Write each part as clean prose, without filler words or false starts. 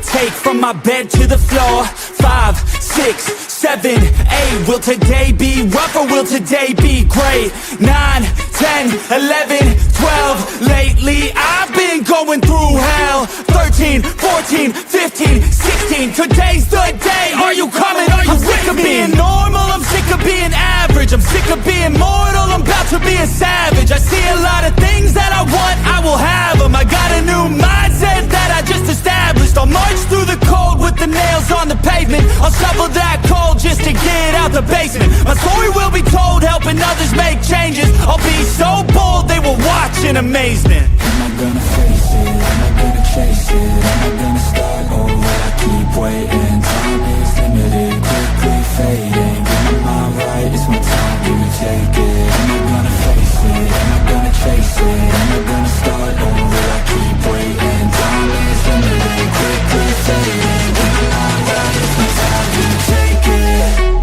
take from my bed to the floor? 5, 6, 7, 8. Will today be rough or will today be great? 9, 10, 11, 12. Lately I've been going through hell. 13, 14, 15, 16. Today's the day. Are you coming? Are you sick of being normal? I'm sick of being average. I'm sick of being mortal. I'm about to be a savage. I see a lot of things that I want, I will have them. I got a new mindset that I just established. I'll march through the cold with the nails on the pavement. I'll shovel that coal just to get out the basement. My story will be told, helping others make changes. I'll be so bold, they will watch in amazement. Am I gonna face it? Am I gonna chase it? Am I gonna start or will I keep waiting? Time is limited, quickly fading. Get my mind right, it's my time to take it. Am I gonna face it? Am I gonna chase it? Am I gonna start or will I keep waiting? Time is limited, quickly fading. Get my mind right, it's my time to take it.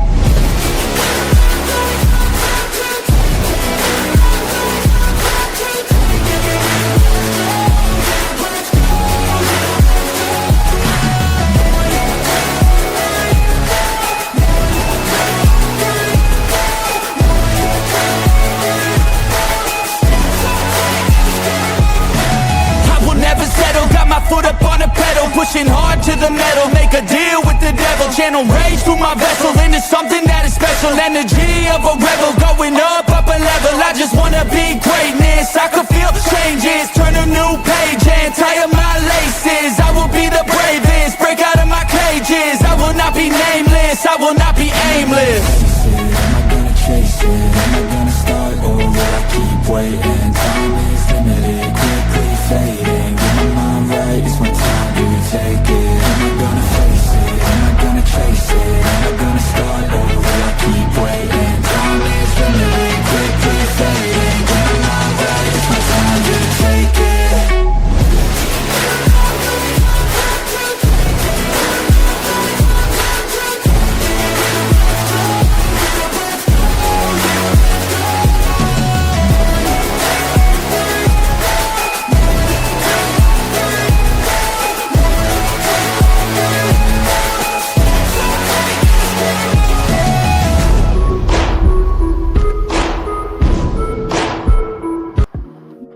Foot up on the pedal, pushing hard to the metal. Make a deal with the devil. Channel rage through my vessel into something that is special. Energy of a rebel, going up a level. I just wanna be greatness. I could feel changes, turn a new page and tie up my laces. I will be the bravest, break out of my cages. I will not be nameless, I will not be aimless. Am I gonna chase it? Am I gonna start or will I keep waiting? Time is limited, quickly fading. Get my mind right, it's my time to take it. Am I gonna face it? Am I gonna chase it? Am I gonna start or will I keep waiting? Time is limited, quickly fading. Get my mind right, it's my time to take it.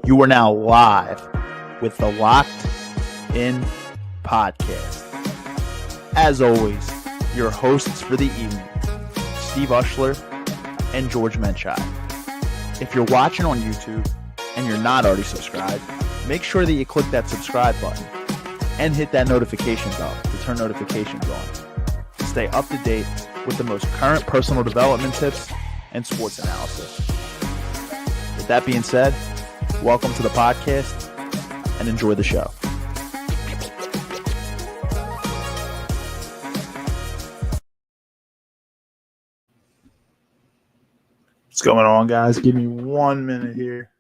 You are now live with the Locked In Podcast. As always, your hosts for the evening, Steve Ushler and George Menchai. If you're watching on YouTube and you're not already subscribed, make sure that you click that subscribe button and hit that notification bell to turn notifications on to stay up to date with the most current personal development tips and sports analysis. With that being said, welcome to the podcast and enjoy the show. What's going on, guys? Give me 1 minute here.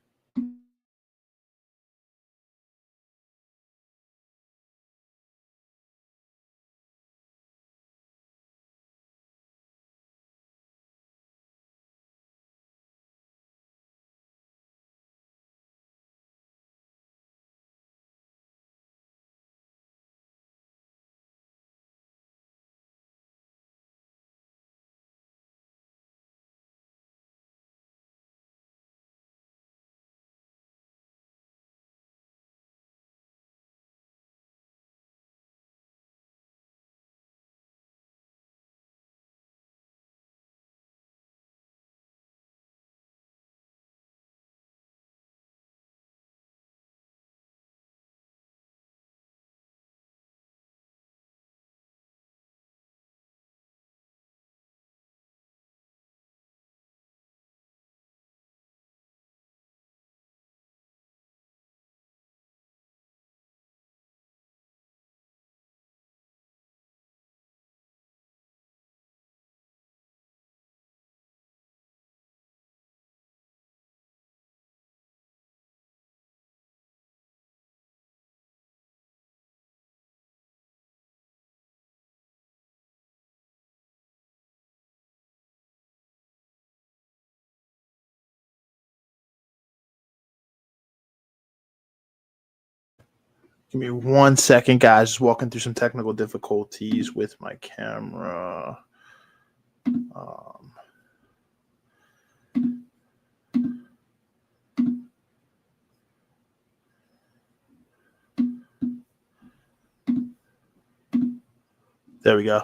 Give me 1 second, guys. Just walking through some technical difficulties with my camera. There we go.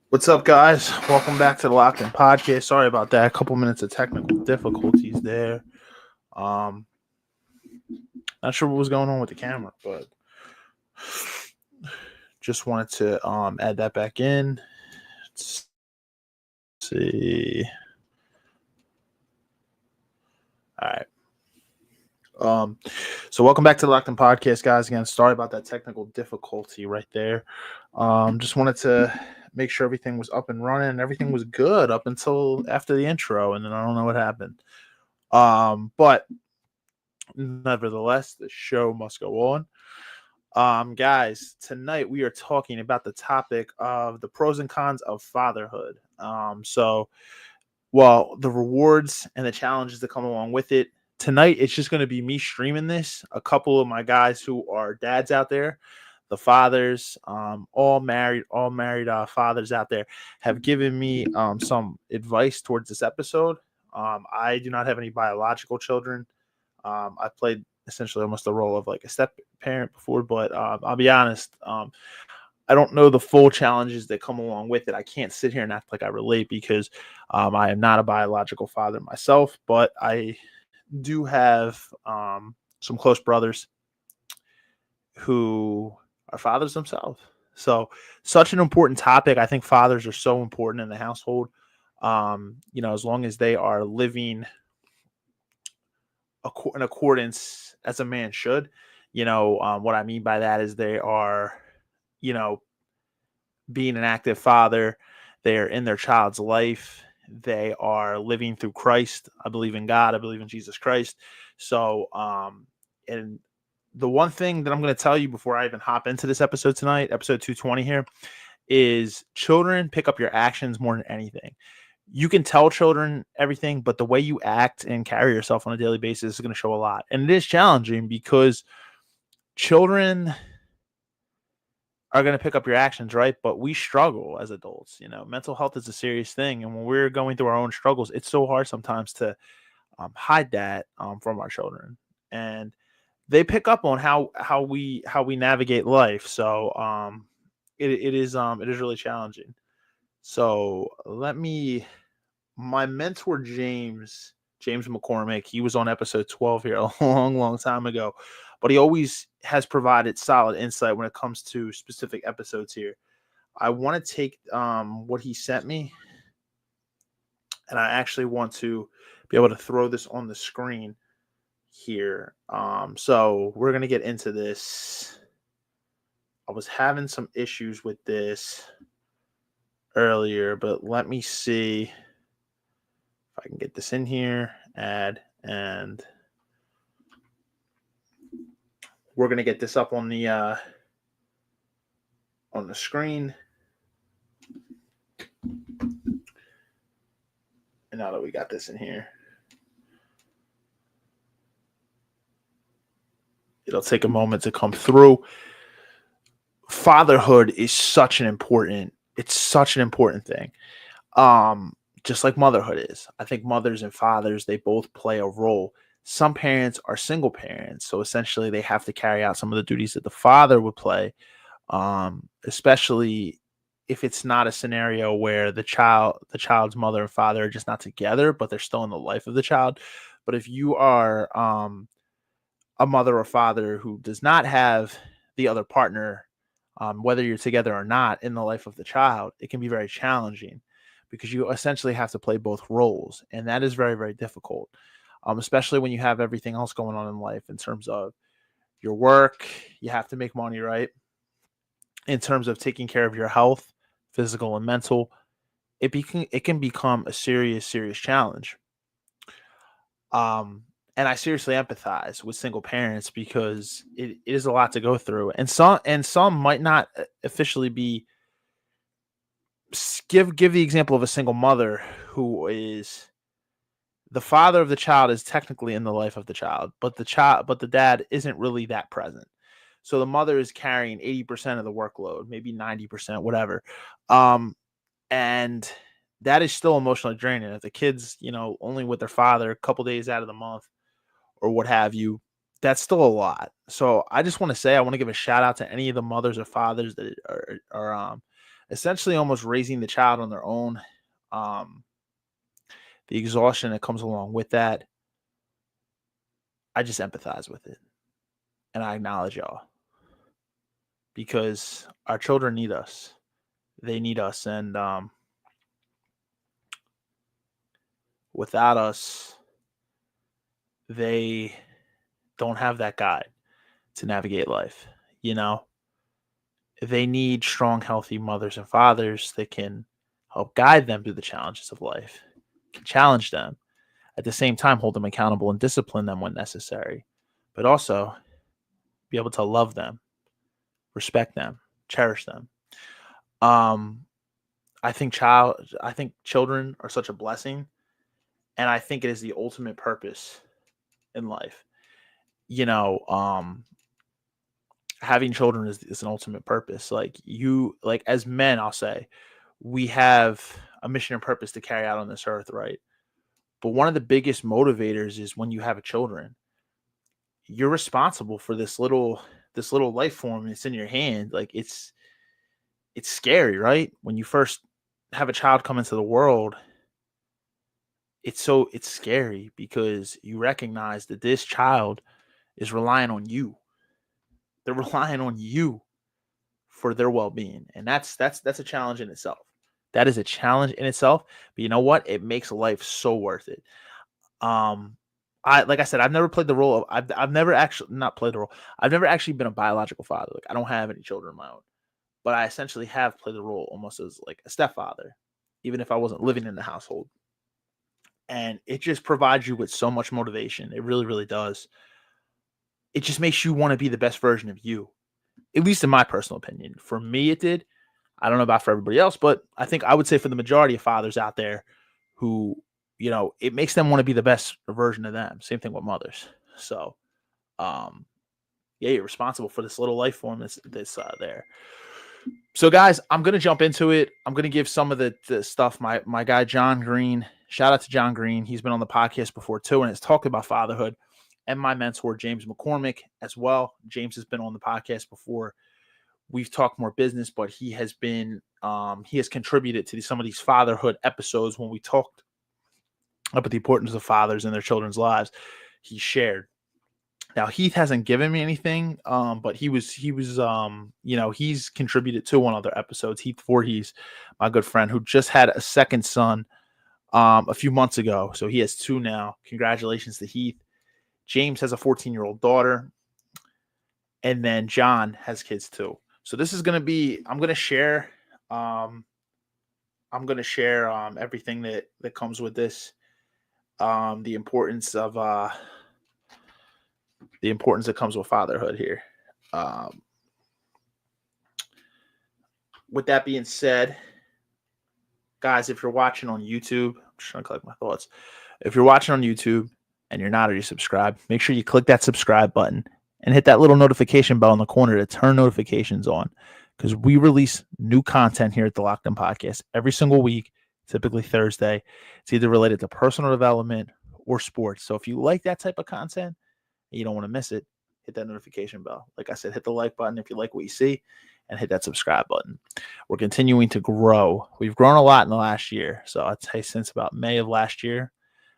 What's up, guys? Welcome back to the Locked In Podcast. Sorry about that. A couple minutes of technical difficulties there. Not sure what was going on with the camera, but just wanted to add that back in. Let's see. All right. So welcome back to the Locked In Podcast, guys. Again, sorry about that technical difficulty right there. Just wanted to make sure everything was up and running and everything was good up until after the intro, and then I don't know what happened. But nevertheless, the show must go on. Guys, tonight we are talking about the topic of the pros and cons of fatherhood. The rewards and the challenges that come along with it. Tonight, it's just going to be me streaming this. A couple of my guys who are dads out there, the fathers, all married fathers out there, have given me some advice towards this episode. I do not have any biological children. I played essentially almost the role of like a step parent before, but I'll be honest, I don't know the full challenges that come along with it. I can't sit here and act like I relate because I am not a biological father myself, but I do have some close brothers who are fathers themselves. So such an important topic. I think fathers are so important in the household. As long as they are living in accordance as a man should, what I mean by that is they are, being an active father. They're in their child's life. They are living through Christ. I believe in God. I believe in Jesus Christ. So, and the one thing that I'm going to tell you before I even hop into this episode tonight, episode 220 here, is children pick up your actions more than anything. You can tell children everything, but the way you act and carry yourself on a daily basis is going to show a lot. And it is challenging because children are going to pick up your actions, right? But we struggle as adults. Mental health is a serious thing. And when we're going through our own struggles, it's so hard sometimes to hide that from our children. And they pick up on how we navigate life. So it is really challenging. So my mentor, James McCormick, he was on episode 12 here a long time ago, but he always has provided solid insight when it comes to specific episodes here. I want to take what he sent me, and I actually want to be able to throw this on the screen here. So we're going to get into this. I was having some issues with this earlier, but let me see if I can get this in here, add, and we're going to get this up on the screen. And now that we got this in here, it'll take a moment to come through. Fatherhood is such an important thing. Just like motherhood is. I think mothers and fathers, they both play a role. Some parents are single parents, so essentially they have to carry out some of the duties that the father would play, especially if it's not a scenario where the child's mother and father are just not together, but they're still in the life of the child. But if you are a mother or father who does not have the other partner, whether you're together or not, in the life of the child, it can be very challenging because you essentially have to play both roles. And that is very, very difficult, especially when you have everything else going on in life in terms of your work. You have to make money, right? In terms of taking care of your health, physical and mental, it can become a serious challenge. And I seriously empathize with single parents because it is a lot to go through. And some might not officially be. Give the example of a single mother who is the father of the child is technically in the life of the child, but the dad isn't really that present. So the mother is carrying 80% of the workload, maybe 90%, whatever. And that is still emotionally draining. If the kids, only with their father a couple days out of the month or what have you, that's still a lot. So I just want to say, I want to give a shout out to any of the mothers or fathers that are essentially almost raising the child on their own. The exhaustion that comes along with that, I just empathize with it. And I acknowledge y'all. Because our children need us. They need us. And without us, they don't have that guide to navigate life. They need strong, healthy mothers and fathers that can help guide them through the challenges of life, can challenge them, at the same time hold them accountable and discipline them when necessary, but also be able to love them, respect them, cherish them. I think children are such a blessing, and I think it is the ultimate purpose in life. Having children is an ultimate purpose. Like as men, I'll say, we have a mission and purpose to carry out on this earth, right? But one of the biggest motivators is when you have a children, you're responsible for this little life form. It's in your hand. Like it's scary, right? When you first have a child come into the world, it's scary because you recognize that this child is relying on you. They're relying on you for their well-being. And that's a challenge in itself. That is a challenge in itself. But you know what? It makes life so worth it. Like I said, I've never played the role of I've never actually not played the role. I've never actually been a biological father. Like I don't have any children of my own. But I essentially have played the role almost as like a stepfather, even if I wasn't living in the household. And it just provides you with so much motivation. It really, really does. It just makes you want to be the best version of you, at least in my personal opinion. For me, it did. I don't know about for everybody else, but I think I would say for the majority of fathers out there who, it makes them want to be the best version of them. Same thing with mothers. So, yeah, you're responsible for this little life form that's there. So, guys, I'm going to jump into it. I'm going to give some of the stuff. My guy, John Green, shout out to John Green. He's been on the podcast before, too, and has talked about fatherhood. And my mentor, James McCormick, as well. James has been on the podcast before. We've talked more business, but he has contributed to some of these fatherhood episodes when we talked about the importance of fathers in their children's lives. He shared. Now, Heath hasn't given me anything, but he's contributed to one other episodes. Heath Voorhees, my good friend, who just had a second son a few months ago. So he has two now. Congratulations to Heath. James has a 14-year-old daughter. And then John has kids too. So this is going to be, I'm going to share everything that comes with this. The importance that comes with fatherhood here. With that being said, guys, if you're watching on YouTube, I'm just trying to collect my thoughts. If you're watching on YouTube and you're not already subscribed, make sure you click that subscribe button and hit that little notification bell in the corner to turn notifications on, because we release new content here at the Locked In Podcast every single week, typically Thursday. It's either related to personal development or sports. So if you like that type of content and you don't want to miss it, hit that notification bell. Like I said, hit the like button if you like what you see, and hit that subscribe button. We're continuing to grow. We've grown a lot in the last year. So I'd say since about May of last year,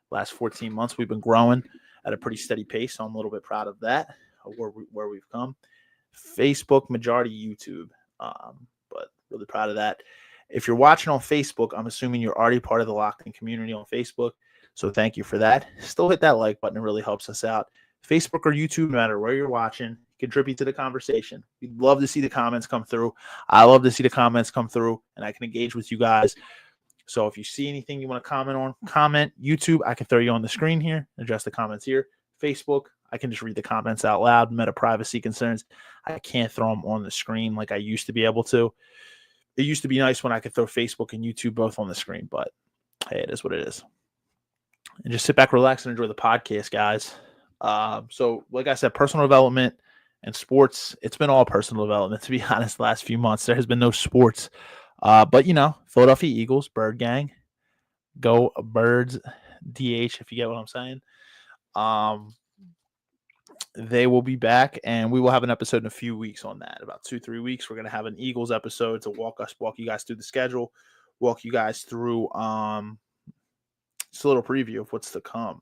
last 14 months, we've been growing at a pretty steady pace. So I'm a little bit proud of that, where we've come. Facebook, majority YouTube, but really proud of that. If you're watching on Facebook, I'm assuming you're already part of the Locked In community on Facebook. So thank you for that. Still hit that like button. It really helps us out. Facebook or YouTube, no matter where you're watching, contribute to the conversation. We'd love to see the comments come through. I love to see the comments come through, and I can engage with you guys. So if you see anything you want to comment on, comment. YouTube, I can throw you on the screen here, address the comments here. Facebook, I can just read the comments out loud. Meta privacy concerns, I can't throw them on the screen like I used to be able to. It used to be nice when I could throw Facebook and YouTube both on the screen, but hey, it is what it is. and just sit back, relax, and enjoy the podcast, guys. So, like I said, personal development and sports, it's been all personal development, to be honest, the last few months. There has been no sports. But, Philadelphia Eagles, Bird Gang, go Birds, DH, if you get what I'm saying. They will be back, and we will have an episode in a few weeks on that. About 2-3 weeks, we're going to have an Eagles episode to walk you guys through the schedule, walk you guys through just a little preview of what's to come,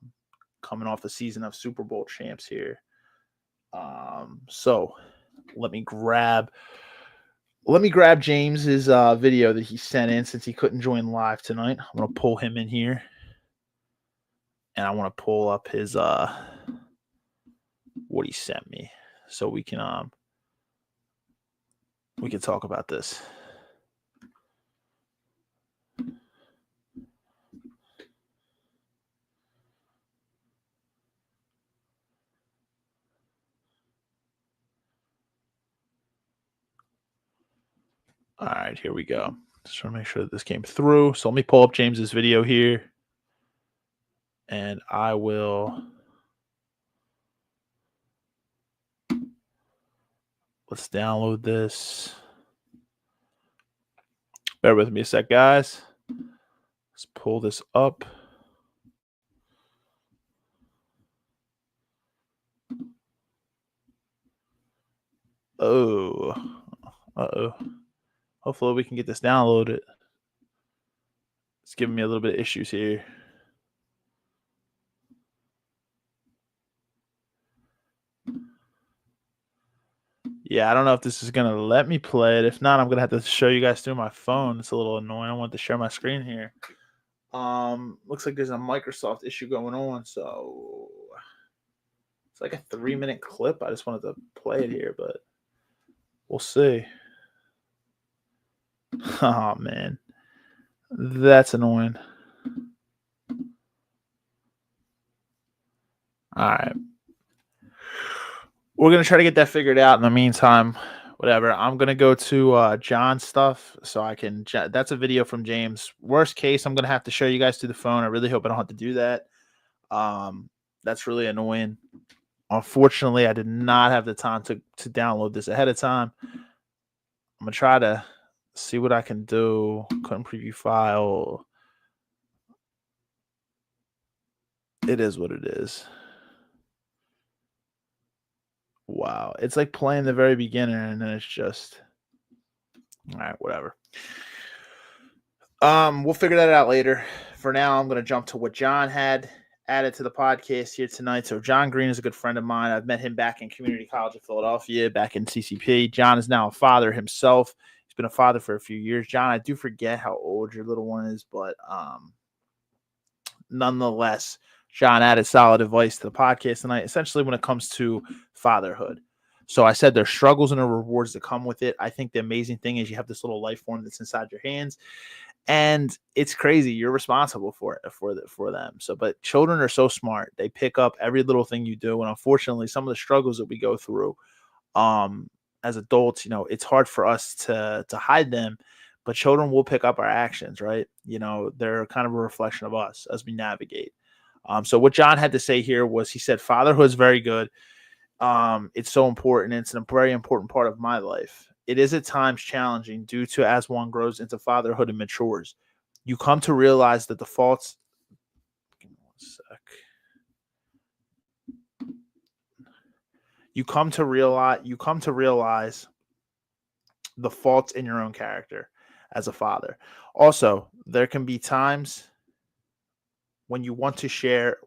coming off the season of Super Bowl champs here. So let me grab James's video that he sent in since he couldn't join live tonight. I'm going to pull him in here, and I want to pull up his what he sent me so we can talk about this. All right, here we go. Just want to make sure that this came through. So let me pull up James's video here, and I will. Let's download this. Bear with me a sec, guys. Let's pull this up. Oh. Uh-oh. Hopefully we can get this downloaded. It's giving me a little bit of issues here. Yeah, I don't know if this is going to let me play it. If not, I'm going to have to show you guys through my phone. It's a little annoying. I want to share my screen here. Looks like there's a Microsoft issue going on, so it's like a 3-minute clip. I just wanted to play it here, but we'll see. Oh, man. That's annoying. All right. We're going to try to get that figured out in the meantime. Whatever. I'm going to go to John's stuff so I can. That's a video from James. Worst case, I'm going to have to show you guys through the phone. I really hope I don't have to do that. That's really annoying. Unfortunately, I did not have the time to download this ahead of time. I'm going to try to see what I can do. Couldn't preview file. It is what it is. Wow. It's like playing the very beginning, and then it's just all right, whatever. We'll figure that out later. For now, I'm going to jump to what John had added to the podcast here tonight. So John Green is a good friend of mine. I've met him back in Community College of Philadelphia, back in CCP. John is now a father himself. He's been a father for a few years. John, I do forget how old your little one is, but nonetheless, John added solid advice to the podcast tonight, essentially when it comes to fatherhood. So I said there's struggles and there are rewards that come with it. I think the amazing thing is you have this little life form that's inside your hands, and it's crazy. You're responsible for it, for them. So, but children are so smart. They pick up every little thing you do. And unfortunately, some of the struggles that we go through as adults, it's hard for us to hide them, but children will pick up our actions, right? They're kind of a reflection of us as we navigate. So what John had to say here was, he said, fatherhood is very good. It's so important. It's a very important part of my life. It is at times challenging due to as one grows into fatherhood and matures. You come to realize that the faults. Give me 1 sec. You come to realize the faults in your own character as a father. Also, there can be times when you want to share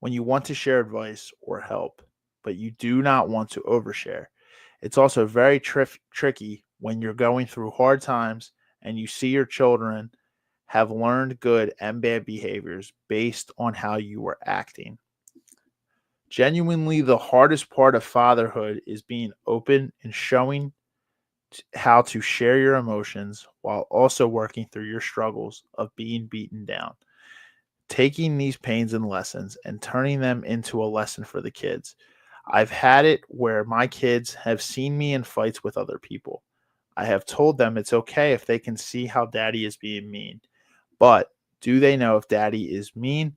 advice or help, but you do not want to overshare. It's also very tricky when you're going through hard times and you see your children have learned good and bad behaviors based on how you were acting. Genuinely, the hardest part of fatherhood is being open and showing how to share your emotions while also working through your struggles of being beaten down. Taking these pains and lessons and turning them into a lesson for the kids. I've had it where my kids have seen me in fights with other people. I have told them it's okay if they can see how daddy is being mean, but Do they know if daddy is mean,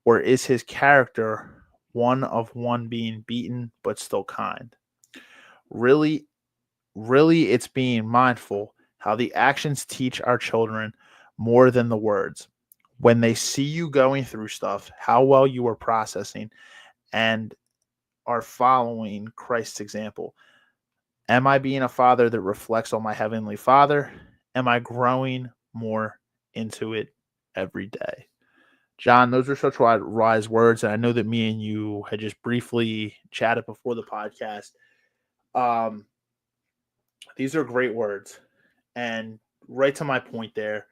or is his character one of one being beaten but still kind? Really, really, it's being mindful how the actions teach our children more than the words. When they see you going through stuff, how well you are processing and are following Christ's example. Am I being a father that reflects on my heavenly Father? Am I growing more into it every day? John, those are such wise words, and I know that me and you had just briefly chatted before the podcast. Um, these are great words, and right to my point there,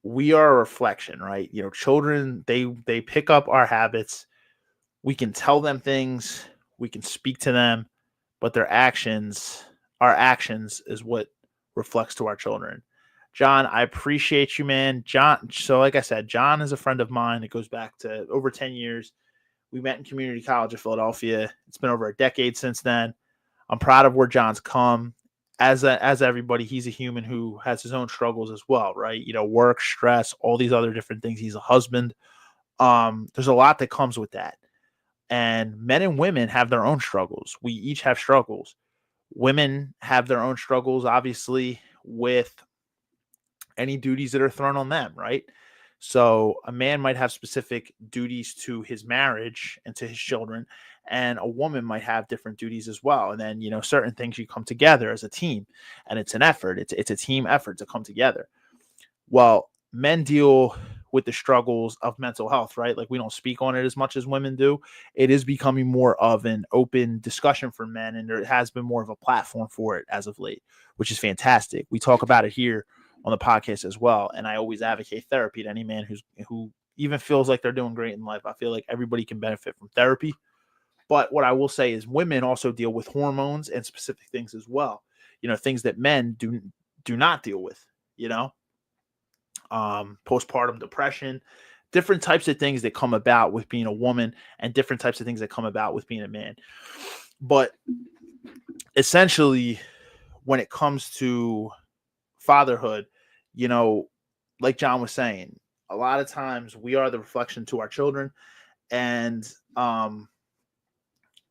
we are a reflection, right? Children, they pick up our habits. We can tell them things, we can speak to them, but our actions is what reflects to our children. John, I appreciate you, man. John, so like I said, John is a friend of mine. It goes back to over 10 years. We met in community college of Philadelphia. It's been over a decade since then. I'm proud of where John's come. As everybody, he's a human who has his own struggles as well, right? Work, stress, all these other different things. He's a husband. There's a lot that comes with that. And men and women have their own struggles. We each have struggles. Women have their own struggles, obviously, with any duties that are thrown on them, right? So a man might have specific duties to his marriage and to his children, and a woman might have different duties as well. And then, certain things you come together as a team, and it's an effort. It's a team effort to come together. Well, men deal with the struggles of mental health, right? Like, we don't speak on it as much as women do. It is becoming more of an open discussion for men, and there has been more of a platform for it as of late, which is fantastic. We talk about it here on the podcast as well, and I always advocate therapy to any man who even feels like they're doing great in life. I feel like everybody can benefit from therapy. But what I will say is women also deal with hormones and specific things as well. Things that men do not deal with, postpartum depression, different types of things that come about with being a woman, and different types of things that come about with being a man. But essentially, when it comes to fatherhood, like John was saying, a lot of times we are the reflection to our children, and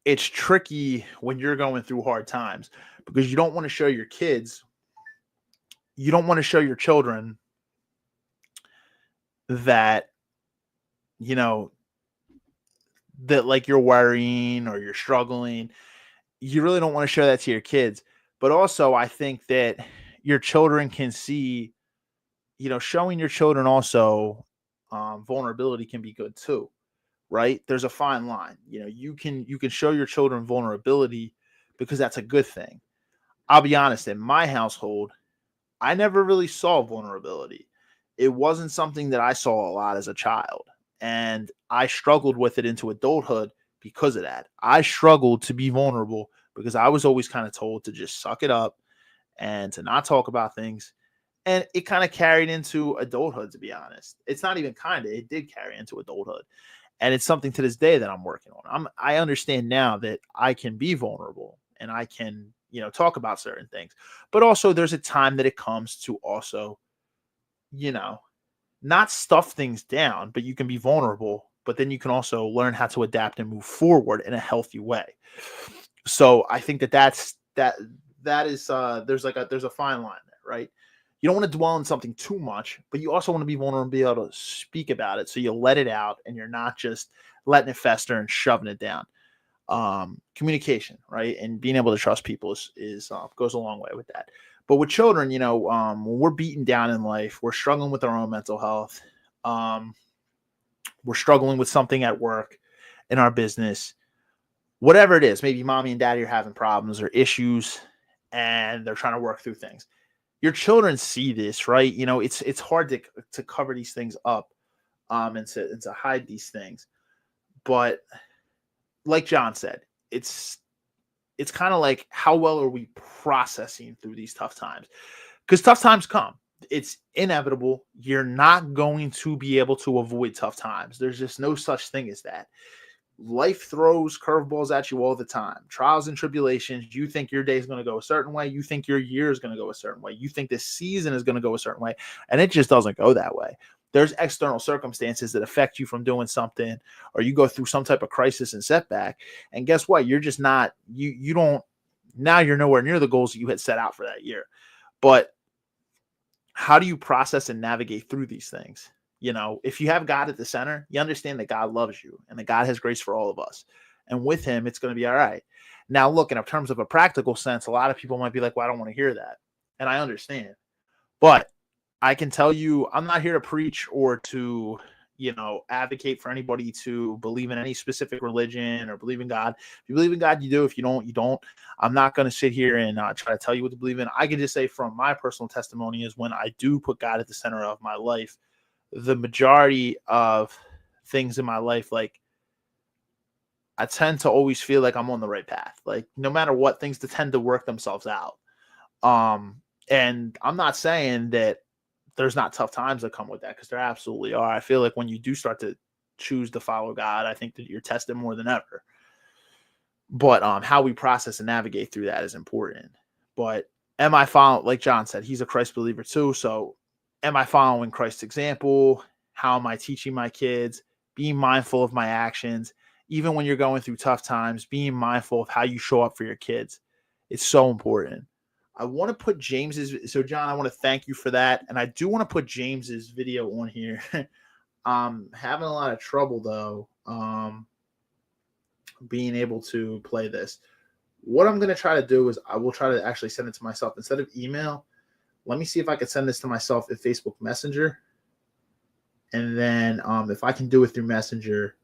it's tricky when you're going through hard times, because you don't want to show your children that, that like you're worrying or you're struggling. You really don't want to show that to your kids. But also, I think that your children can see, showing your children also vulnerability can be good too, right? There's a fine line. You can show your children vulnerability because that's a good thing. I'll be honest, in my household, I never really saw vulnerability. It wasn't something that I saw a lot as a child, and I struggled with it into adulthood because of that. I struggled to be vulnerable because I was always kind of told to just suck it up and to not talk about things. And it kind of carried into adulthood, to be honest. It's not even it did carry into adulthood. And it's something to this day that I'm working on. I understand now that I can be vulnerable and I can, talk about certain things. But also there's a time that it comes to also, not stuff things down, but you can be vulnerable, but then you can also learn how to adapt and move forward in a healthy way. So I think that is there's a fine line there, right? You don't want to dwell on something too much, but you also want to be vulnerable and be able to speak about it. So you let it out and you're not just letting it fester and shoving it down. Communication, right? And being able to trust people is goes a long way with that. But with children, when we're beaten down in life, we're struggling with our own mental health. We're struggling with something at work, in our business, whatever it is. Maybe mommy and daddy are having problems or issues and they're trying to work through things. Your children see this, right? It's hard to cover these things up and to hide these things. But like John said, it's kind of like, how well are we processing through these tough times? Because tough times come. It's inevitable. You're not going to be able to avoid tough times. There's just no such thing as that. Life throws curveballs at you all the time. Trials and tribulations. You think your day is going to go a certain way. You think your year is going to go a certain way. You think this season is going to go a certain way. And it just doesn't go that way. there's external circumstances that affect you from doing something, or you go through some type of crisis and setback. And guess what? You're just not, you don't, now you're nowhere near the goals that you had set out for that year. But how do you process and navigate through these things? You know, if you have God at the center, you understand that God loves you and that God has grace for all of us. And with him, it's going to be all right. Now, look, in terms of a practical sense, a lot of people might be like, well, I don't want to hear that. And I understand. But I can tell you, I'm not here to preach or to, you know, advocate for anybody to believe in any specific religion or believe in God. If you believe in God, you do. If you don't, you don't. I'm not going to sit here and try to tell you what to believe in. I can just say from my personal testimony is when I do put God at the center of my life, the majority of things in my life, like, I tend to always feel like I'm on the right path. Like, no matter what, things tend to work themselves out. And I'm not saying that there's not tough times that come with that, because there absolutely are. I feel like when you do start to choose to follow God, I think that you're tested more than ever. But how we process and navigate through that is important. But am I following, like John said, he's a Christ believer too. So am I following Christ's example? How am I teaching my kids? Being mindful of my actions. Even when you're going through tough times, being mindful of how you show up for your kids. It's so important. I want to put James's. So, John, I want to thank you for that. And I do want to put James's video on here. Having a lot of trouble, though, being able to play this. What I'm going to try to do is I will try to actually send it to myself instead of email. Let me see if I could send this to myself in Facebook Messenger. And then if I can do it through Messenger,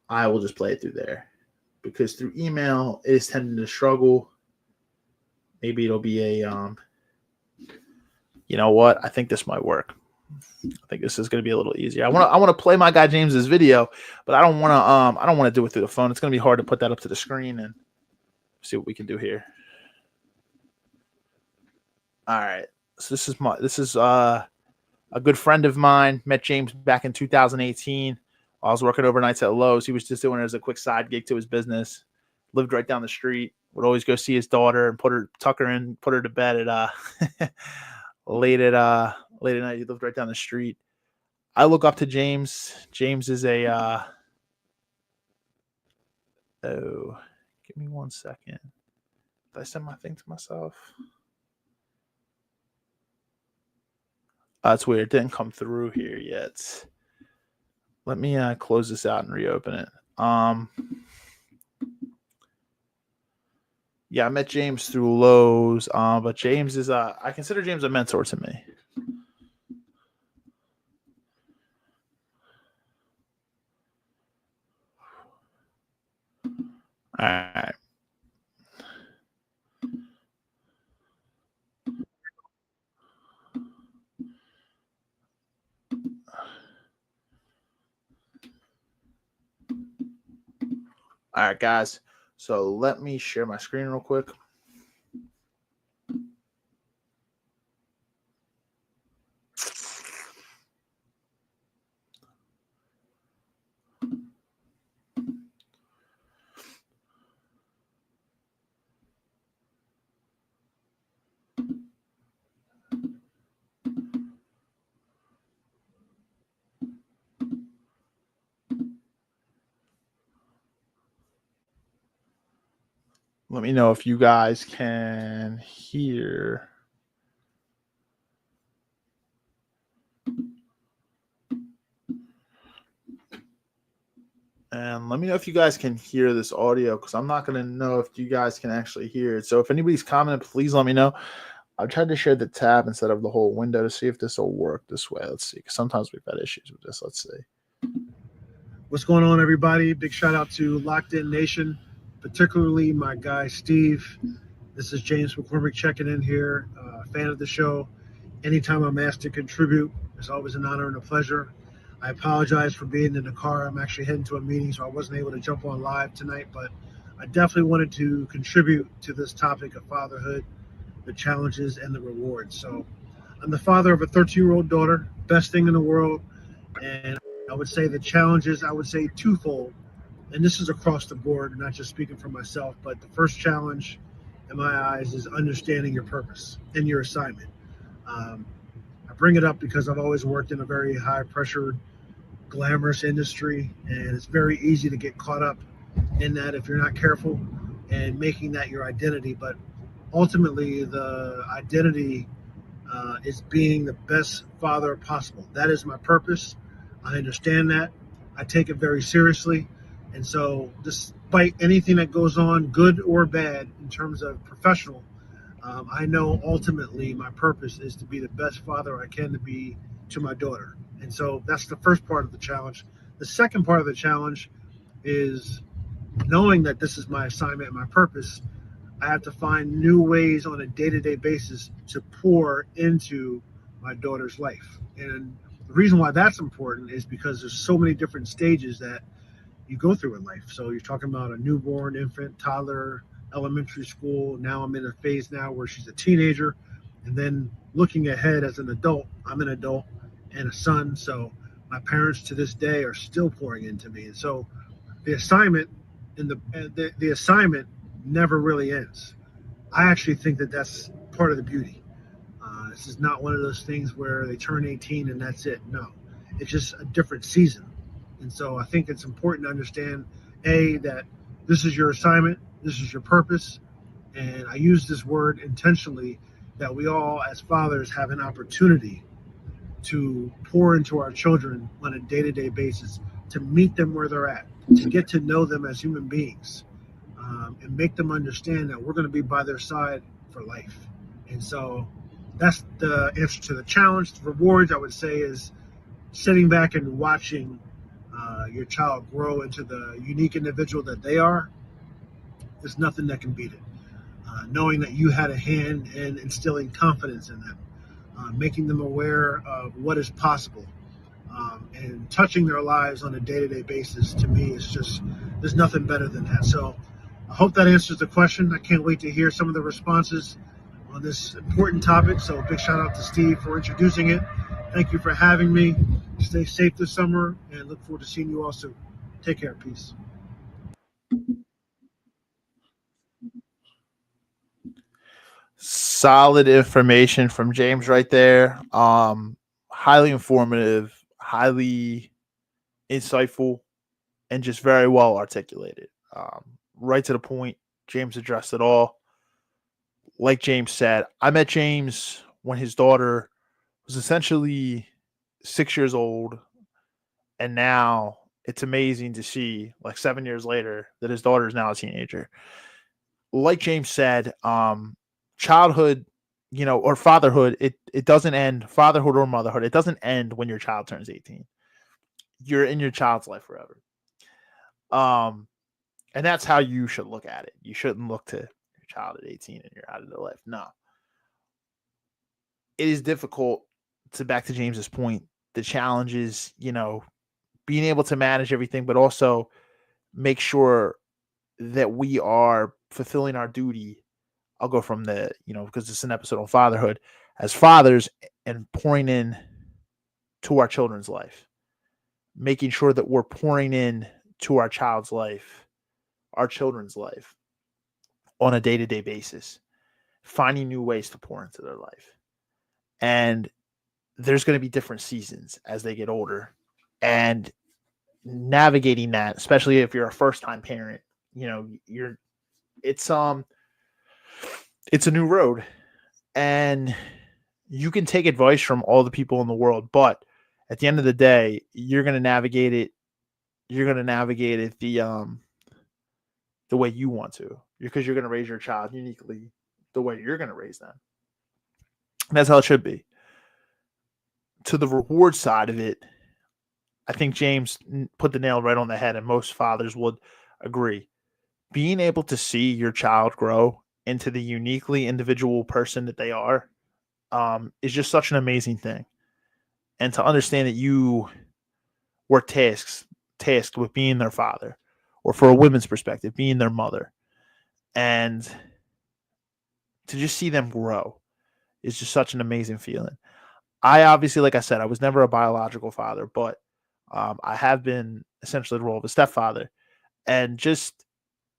I will just play it through there. Because through email, it is tending to struggle. Maybe it'll be a, you know what? I think this might work. I think this is going to be a little easier. I want to play my guy James's video, but I don't want to do it through the phone. It's going to be hard to put that up to the screen and see what we can do here. All right. So this is a good friend of mine. Met James back in 2018. I was working overnights at Lowe's. He was just doing it as a quick side gig to his business. Lived right down the street. Would always go see his daughter and tuck her in, put her to bed at late at night. He lived right down the street. I look up to James. James is a oh, give me 1 second. Did I send my thing to myself? That's weird. It didn't come through here yet. Let me close this out and reopen it. Yeah, I met James through Lowe's, but James is I consider James a mentor to me. All right. All right, guys. So let me share my screen real quick. Let me know if you guys can hear. And let me know if you guys can hear this audio, because I'm not going to know if you guys can actually hear it. So if anybody's commenting, please let me know. I've tried to share the tab instead of the whole window to see if this will work this way. Let's see, because sometimes we've had issues with this. Let's see. What's going on, everybody? Big shout out to Locked In Nation, particularly my guy, Steve. This is James McCormick checking in here, fan of the show. Anytime I'm asked to contribute, it's always an honor and a pleasure. I apologize for being in the car. I'm actually heading to a meeting, so I wasn't able to jump on live tonight, but I definitely wanted to contribute to this topic of fatherhood, the challenges and the rewards. So I'm the father of a 13-year-old daughter, best thing in the world. And I would say the challenges, I would say twofold. And this is across the board, not just speaking for myself, but the first challenge in my eyes is understanding your purpose and your assignment. I I bring it up because I've always worked in a very high pressure, glamorous industry, and it's very easy to get caught up in that if you're not careful and making that your identity. But ultimately, the identity is being the best father possible. That is my purpose. I understand that. I take it very seriously. And so, despite anything that goes on, good or bad, in terms of professional, I know ultimately my purpose is to be the best father I can to be to my daughter. And so, that's the first part of the challenge. The second part of the challenge is knowing that this is my assignment and my purpose. I have to find new ways on a day-to-day basis to pour into my daughter's life. And the reason why that's important is because there's so many different stages that you go through in life. So you're talking about a newborn, infant, toddler, elementary school. Now I'm in a phase now where she's a teenager. And then looking ahead as an adult, I'm an adult and a son. So my parents to this day are still pouring into me. And so the assignment and the assignment never really ends. I actually think that that's part of the beauty. This is not one of those things where they turn 18 and that's it. No, it's just a different season. And so I think it's important to understand, A, that this is your assignment, this is your purpose. And I use this word intentionally, that we all as fathers have an opportunity to pour into our children on a day-to-day basis, to meet them where they're at, to get to know them as human beings, and make them understand that we're going to be by their side for life. And so that's the answer to the challenge. The rewards, I would say, is sitting back and watching your child grow into the unique individual that they are. There's nothing that can beat it. Knowing that you had a hand in instilling confidence in them, making them aware of what is possible, and touching their lives on a day-to-day basis, to me, is just, there's nothing better than that. So I hope that answers the question. I can't wait to hear some of the responses on this important topic. So big shout out to Steve for introducing it. Thank you for having me. Stay safe this summer and look forward to seeing you all soon. Take care. Peace. Solid information from James right there. Highly informative, highly insightful, and just very well articulated. Right to the point. James addressed it all. Like James said, I met James when his daughter was essentially 6 years old. And now it's amazing to see, like 7 years later, that his daughter is now a teenager. Like James said, childhood, or fatherhood, it doesn't end, fatherhood or motherhood, it doesn't end when your child turns 18. You're in your child's life forever. And that's how you should look at it. You shouldn't look to your child at 18 and you're out of their life. No. It is difficult, to back to James's point. The challenge is, being able to manage everything, but also make sure that we are fulfilling our duty. I'll go from the, because it's an episode on fatherhood, as fathers, and pouring in to our children's life, making sure that we're pouring in to our child's life, our children's life on a day-to-day basis, finding new ways to pour into their life. And there's going to be different seasons as they get older, and navigating that, especially if you're a first-time parent, it's a new road, and you can take advice from all the people in the world, but at the end of the day, you're going to navigate it. You're going to navigate it the way you want to, because you're going to raise your child uniquely the way you're going to raise them. And that's how it should be. To the reward side of it, I think James put the nail right on the head, and most fathers would agree. Being able to see your child grow into the uniquely individual person that they are, is just such an amazing thing. And to understand that you were tasked with being their father, or for a woman's perspective, being their mother, and to just see them grow is just such an amazing feeling. I obviously, like I said, I was never a biological father, but I have been essentially the role of a stepfather, and just,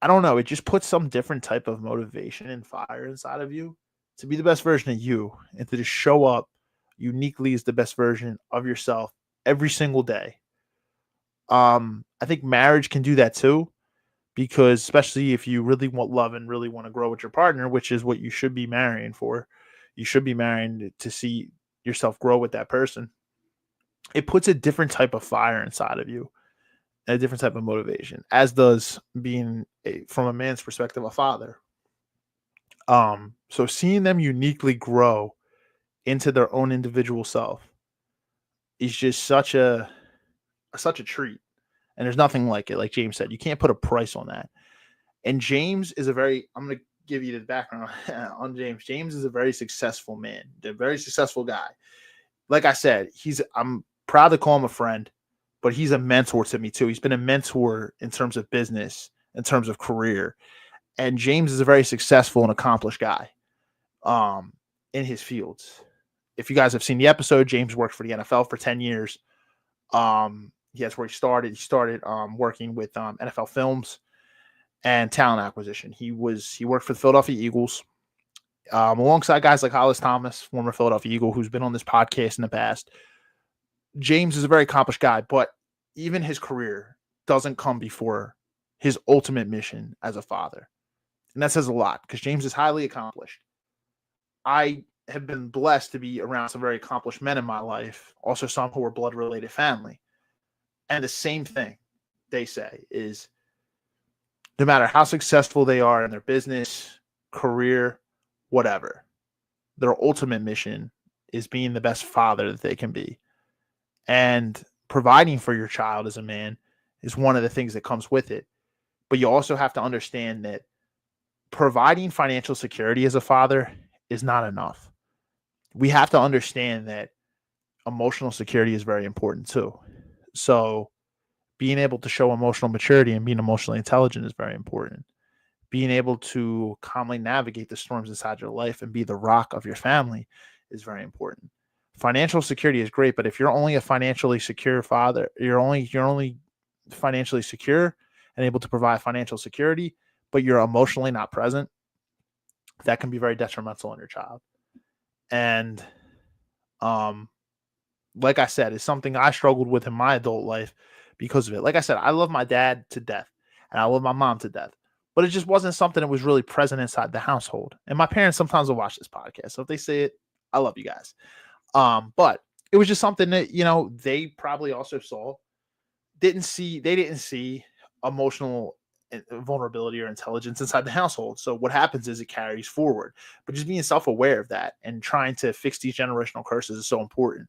I don't know, it just puts some different type of motivation and fire inside of you to be the best version of you, and to just show up uniquely as the best version of yourself every single day. I think marriage can do that too, because especially if you really want love and really want to grow with your partner, which is what you should be marrying for, you should be marrying to see yourself grow with that person. It puts a different type of fire inside of you, and a different type of motivation, as does being from a man's perspective, a father. So seeing them uniquely grow into their own individual self is just such a treat. And there's nothing like it. Like James said, you can't put a price on that. And James is I'm going to give you the background on James. James is a very successful man, a very successful guy. Like I said, I'm proud to call him a friend, but he's a mentor to me too. He's been a mentor in terms of business, in terms of career. And James is a very successful and accomplished guy in his fields. If you guys have seen the episode, James worked for the NFL for 10 years. That's where he started. He started working with NFL Films and talent acquisition. He worked for the Philadelphia Eagles alongside guys like Hollis Thomas, former Philadelphia Eagle, who's been on this podcast in the past. James is a very accomplished guy, but even his career doesn't come before his ultimate mission as a father. And that says a lot, because James is highly accomplished. I have been blessed to be around some very accomplished men in my life, also some who are blood-related family. And the same thing they say is, no matter how successful they are in their business, career, whatever, their ultimate mission is being the best father that they can be. And providing for your child as a man is one of the things that comes with it. But you also have to understand that providing financial security as a father is not enough. We have to understand that emotional security is very important too. So being able to show emotional maturity and being emotionally intelligent is very important. Being able to calmly navigate the storms inside your life and be the rock of your family is very important. Financial security is great, but if you're only a financially secure father, you're only financially secure and able to provide financial security, but you're emotionally not present, that can be very detrimental on your child. And like I said, it's something I struggled with in my adult life because of it. Like I said, I love my dad to death and I love my mom to death, but it just wasn't something that was really present inside the household. And my parents sometimes will watch this podcast, so if they say it, I love you guys. But it was just something that, they probably also didn't see emotional vulnerability or intelligence inside the household. So what happens is it carries forward. But just being self-aware of that and trying to fix these generational curses is so important.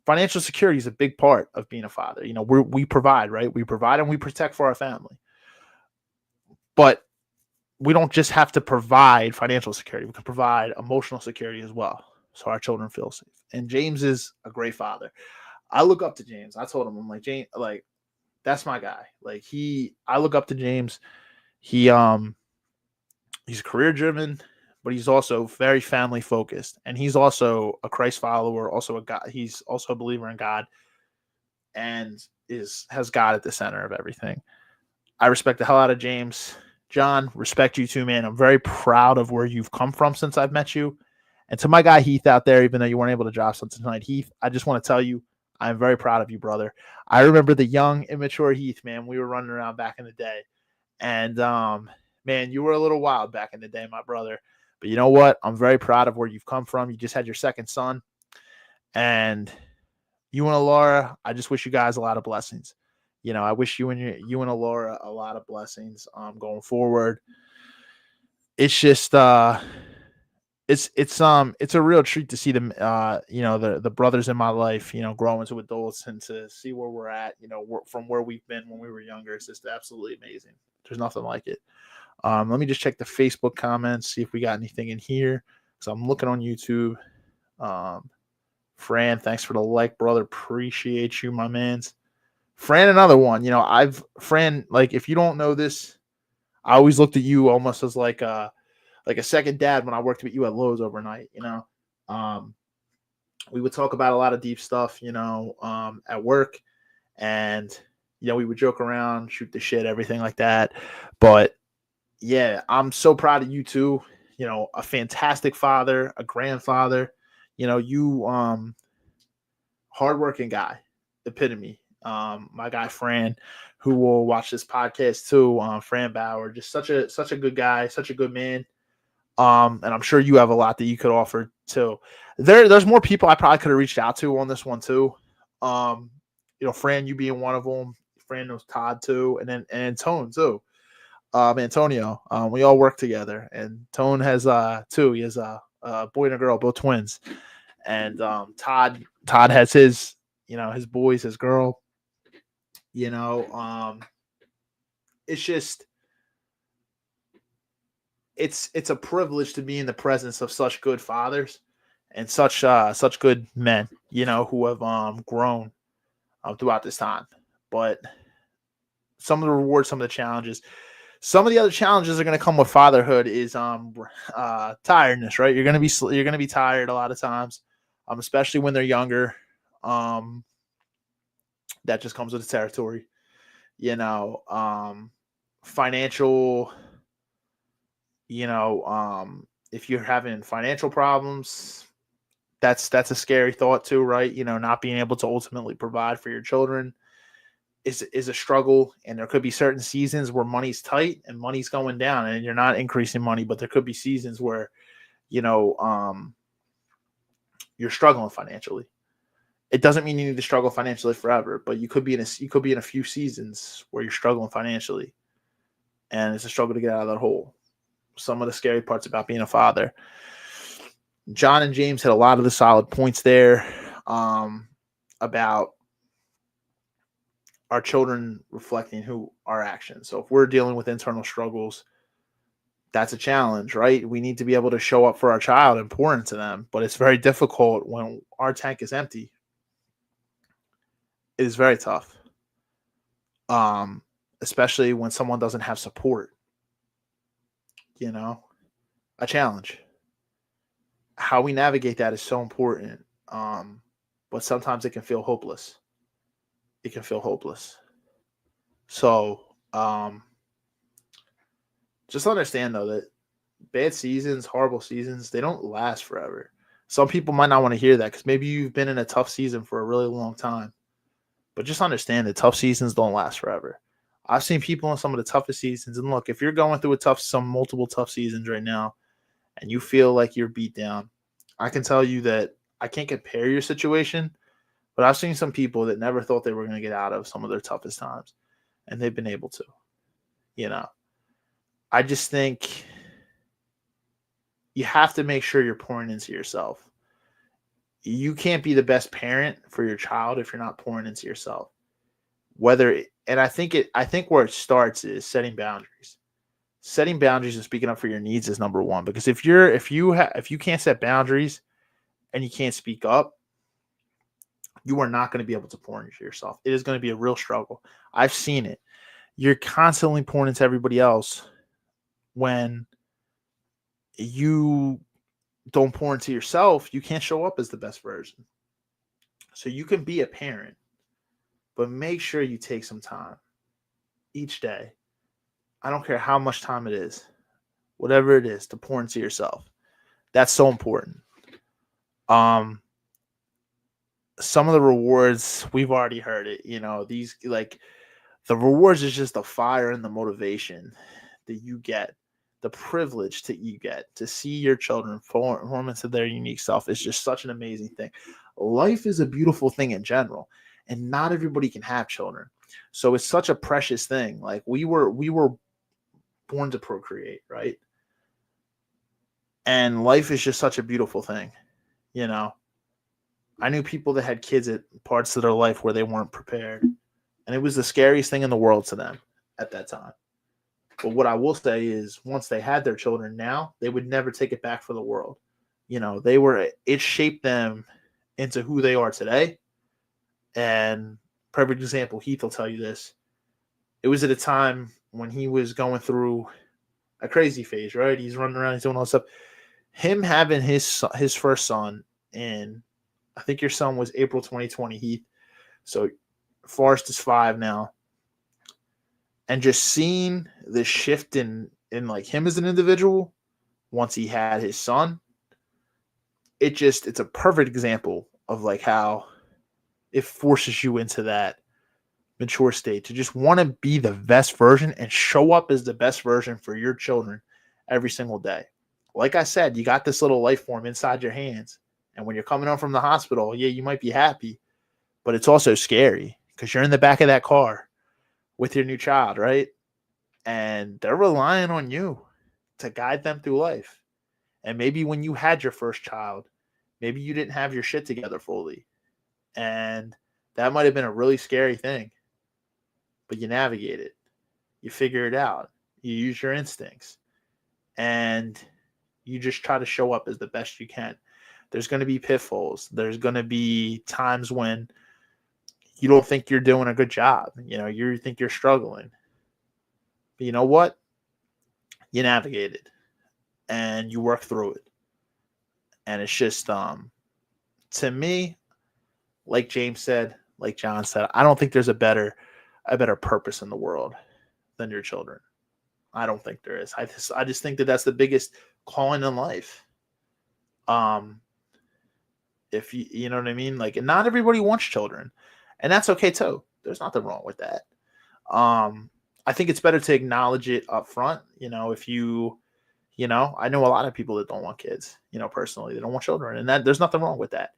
Financial security is a big part of being a father. We provide, right? We provide and we protect for our family. But we don't just have to provide financial security. We can provide emotional security as well, so our children feel safe. And James is a great father. I look up to James. I told him, I'm like, James, like, that's my guy. Like, I look up to James. He's career driven, but he's also very family focused. And he's also a Christ follower, also a God. He's also a believer in God and has God at the center of everything. I respect the hell out of James. John, respect you too, man. I'm very proud of where you've come from since I've met you. And to my guy Heath out there, even though you weren't able to drop something tonight, Heath, I just want to tell you, I'm very proud of you, brother. I remember the young, immature Heath, man. We were running around back in the day. And, man, you were a little wild back in the day, my brother. But you know what? I'm very proud of where you've come from. You just had your second son. And you and Laura, I just wish you guys a lot of blessings. I wish you and Laura a lot of blessings going forward. It's just it's a real treat to see them the brothers in my life grow into adults and to see where we're at from where we've been when we were younger. It's just absolutely amazing. There's nothing like it. Let me just check the Facebook comments, see if we got anything in here, so I'm looking on YouTube. Fran, thanks for the like, brother. Appreciate you, my mans. Fran, another one. Fran, like, if you don't know this, I always looked at you almost as like a second dad when I worked with you at Lowe's overnight. We would talk about a lot of deep stuff, at work, and we would joke around, shoot the shit, everything like that. But yeah, I'm so proud of you too. A fantastic father, a grandfather. You hardworking guy, epitome. My guy Fran, who will watch this podcast too, Fran Bauer, just such a good guy, such a good man. And I'm sure you have a lot that you could offer too. There's more people I probably could have reached out to on this one too. Fran, you being one of them. Fran knows Todd too, and Tone too. Antonio. We all work together, and Tone has two. He has a boy and a girl, both twins. And Todd has his his boys, his girl. It's just it's a privilege to be in the presence of such good fathers and such good men, who have grown throughout this time. But some of the rewards, some of the challenges, some of the other challenges are going to come with fatherhood is tiredness, right? You're going to be tired a lot of times, especially when they're younger. That just comes with the territory, financial, if you're having financial problems, that's a scary thought too, right? Not being able to ultimately provide for your children is a struggle. And there could be certain seasons where money's tight and money's going down and you're not increasing money, but there could be seasons where, you're struggling financially. It doesn't mean you need to struggle financially forever, but you could be in a few seasons where you're struggling financially and it's a struggle to get out of that hole. Some of the scary parts about being a father. John and James had a lot of the solid points there about our children reflecting who our actions. So if we're dealing with internal struggles, that's a challenge, right? We need to be able to show up for our child and pour into them, but it's very difficult when our tank is empty. It is very tough, especially when someone doesn't have support. A challenge. How we navigate that is so important, but sometimes it can feel hopeless. So just understand, though, that bad seasons, horrible seasons, they don't last forever. Some people might not want to hear that because maybe you've been in a tough season for a really long time. But just understand that tough seasons don't last forever. I've seen people in some of the toughest seasons. And look, if you're going through multiple tough seasons right now and you feel like you're beat down, I can tell you that I can't compare your situation, but I've seen some people that never thought they were going to get out of some of their toughest times, and they've been able to. I just think you have to make sure you're pouring into yourself. You can't be the best parent for your child if you're not pouring into yourself. I think where it starts is setting boundaries. Setting boundaries and speaking up for your needs is number one. Because if you can't set boundaries and you can't speak up, you are not going to be able to pour into yourself. It is going to be a real struggle. I've seen it. You're constantly pouring into everybody else when you don't pour into yourself. You can't show up as the best version. So you can be a parent, but make sure you take some time each day. I don't care how much time it is, whatever it is, to pour into yourself. That's so important. Some of the rewards, we've already heard it. These, like, the rewards is just the fire and the motivation that you get, the privilege that you get to see your children form into their unique self is just such an amazing thing. Life is a beautiful thing in general, and not everybody can have children. So it's such a precious thing. Like, we were born to procreate, right? And life is just such a beautiful thing. I knew people that had kids at parts of their life where they weren't prepared, and it was the scariest thing in the world to them at that time. But what I will say is, once they had their children now, they would never take it back for the world. It shaped them into who they are today. And perfect example, Heath will tell you this. It was at a time when he was going through a crazy phase, right? He's running around, he's doing all this stuff. Him having his first son, and I think your son was April 2020, Heath. So Forrest is 5 now. And just seeing the shift in like him as an individual once he had his son, it's a perfect example of like how it forces you into that mature state to just want to be the best version and show up as the best version for your children every single day. Like I said, you got this little life form inside your hands. And when you're coming home from the hospital, yeah, you might be happy, but it's also scary because you're in the back of that car with your new child, right? And they're relying on you to guide them through life. And maybe when you had your first child, maybe you didn't have your shit together fully. And that might have been a really scary thing. But you navigate it. You figure it out. You use your instincts. And you just try to show up as the best you can. There's going to be pitfalls. There's going to be times when you don't think you're doing a good job. You think you're struggling. But you know what? You navigate it. And you work through it. And it's just, to me, like James said, like John said, I don't think there's a better purpose in the world than your children. I don't think there is. I just think that that's the biggest calling in life. If you know what I mean? Like, and not everybody wants children, and that's okay too. There's nothing wrong with that. I think it's better to acknowledge it up front. If I know a lot of people that don't want kids, personally, they don't want children, and that there's nothing wrong with that.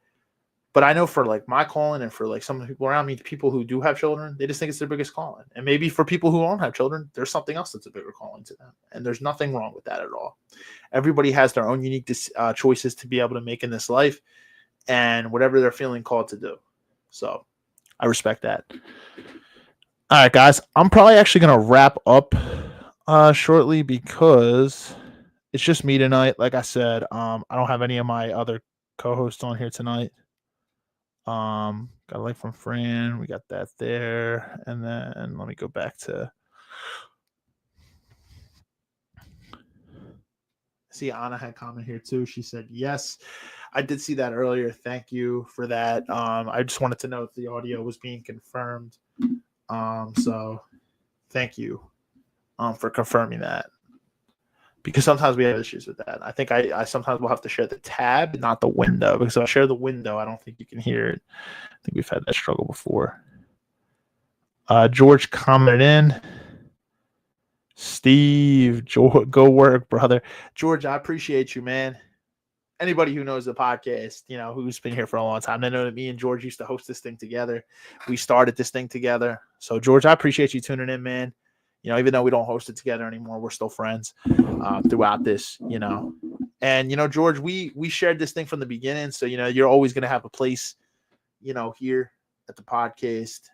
But I know for like my calling and for like some of the people around me, people who do have children, they just think it's their biggest calling. And maybe for people who don't have children, there's something else that's a bigger calling to them. And there's nothing wrong with that at all. Everybody has their own unique choices to be able to make in this life and whatever they're feeling called to do. So I respect that. All right, guys, I'm probably actually going to wrap up shortly because it's just me tonight. Like I said, I don't have any of my other co-hosts on here tonight. Got a like from Fran. We got that there. And then let me go back to see Anna had comment here too. She said, yes, I did see that earlier. Thank you for that. I just wanted to know if the audio was being confirmed. So thank you for confirming that. Because sometimes we have issues with that. I think I sometimes will have to share the tab, not the window. Because if I share the window, I don't think you can hear it. I think we've had that struggle before. George commented in. Steve, go work, brother. George, I appreciate you, man. Anybody who knows the podcast, who's been here for a long time, they know that me and George used to host this thing together. We started this thing together. So, George, I appreciate you tuning in, man. Even though we don't host it together anymore, we're still friends throughout this, And, George, we shared this thing from the beginning. So, you're always going to have a place, here at the podcast,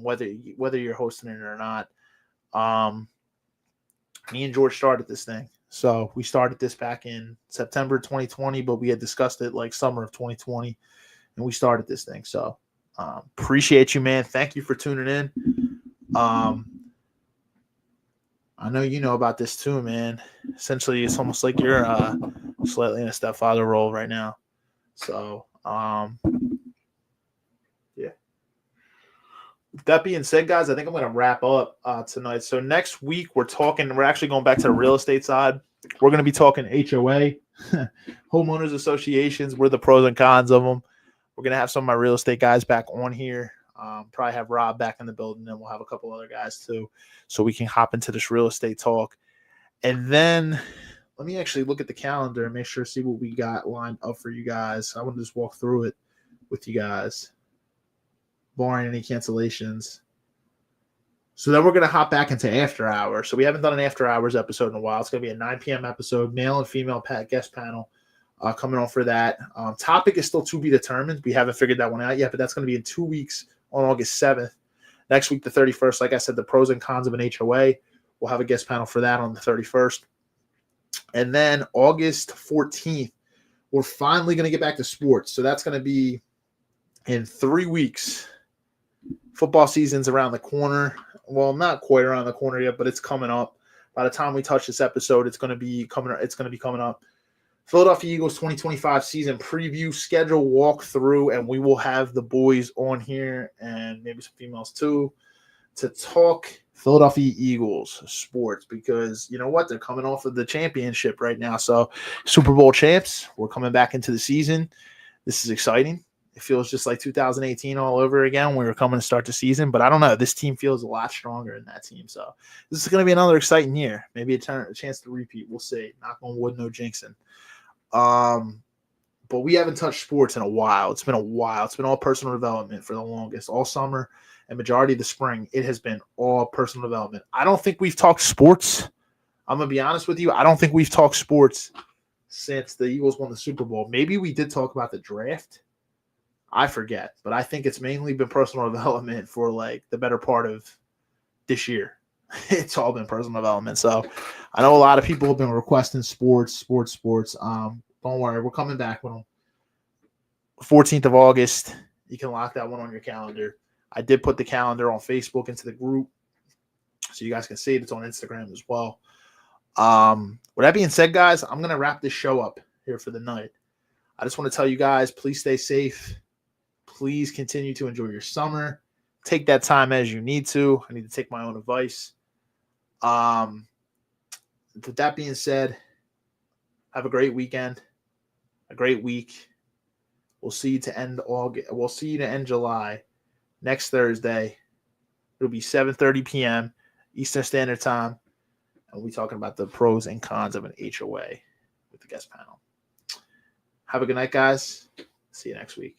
whether you're hosting it or not. Me and George started this thing. So we started this back in September 2020, but we had discussed it like summer of 2020, and we started this thing. So appreciate you, man. Thank you for tuning in. I know you know about this too, man. Essentially, it's almost like you're slightly in a stepfather role right now. So, yeah. With that being said, guys, I think I'm going to wrap up tonight. So next week, we're actually going back to the real estate side. We're going to be talking HOA, homeowners associations. We're the pros and cons of them. We're going to have some of my real estate guys back on here. Probably have Rob back in the building, and we'll have a couple other guys too, so we can hop into this real estate talk. And then let me actually look at the calendar and make sure see what we got lined up for you guys. I want to just walk through it with you guys, barring any cancellations. So then we're going to hop back into After Hours. So we haven't done an After Hours episode in a while. It's going to be a 9 p.m. episode, male and female guest panel coming on for that. Topic is still to be determined. We haven't figured that one out yet, but that's going to be in 2 weeks on August 7th. Next week, the 31st, like I said, the pros and cons of an HOA. We'll have a guest panel for that on the 31st. And then August 14th, we're finally going to get back to sports. So that's going to be in 3 weeks. Football season's around the corner. Well, not quite around the corner yet, but it's coming up. By the time we touch this episode, it's going to be coming up. Philadelphia Eagles 2025 season preview, schedule walkthrough, and we will have the boys on here and maybe some females too to talk Philadelphia Eagles sports, because you know what? They're coming off of the championship right now. So Super Bowl champs, we're coming back into the season. This is exciting. It feels just like 2018 all over again when we were coming to start the season. But I don't know. This team feels a lot stronger than that team. So this is going to be another exciting year. Maybe a chance to repeat. We'll see. Knock on wood, no jinxing. But we haven't touched sports in a while. It's been a while. It's been all personal development for the longest. All summer and majority of the spring, it has been all personal development. I don't think we've talked sports. I'm going to be honest with you. I don't think we've talked sports since the Eagles won the Super Bowl. Maybe we did talk about the draft. I forget. But I think it's mainly been personal development for like the better part of this year. It's all been personal development. So I know a lot of people have been requesting sports. Don't worry, we're coming back with them. 14th of August, you can lock that one on your calendar. I did put the calendar on Facebook into the group, so you guys can see it. It's on Instagram as well. With that being said, guys, I'm going to wrap this show up here for the night. I just want to tell you guys, please stay safe. Please continue to enjoy your summer. Take that time as you need to. I need to take my own advice. With that being said, have a great weekend. A great week. We'll see you to end August. We'll see you to end July next Thursday. It'll be 7:30 p.m. Eastern Standard Time, and we'll be talking about the pros and cons of an HOA with the guest panel. Have a good night, guys. See you next week.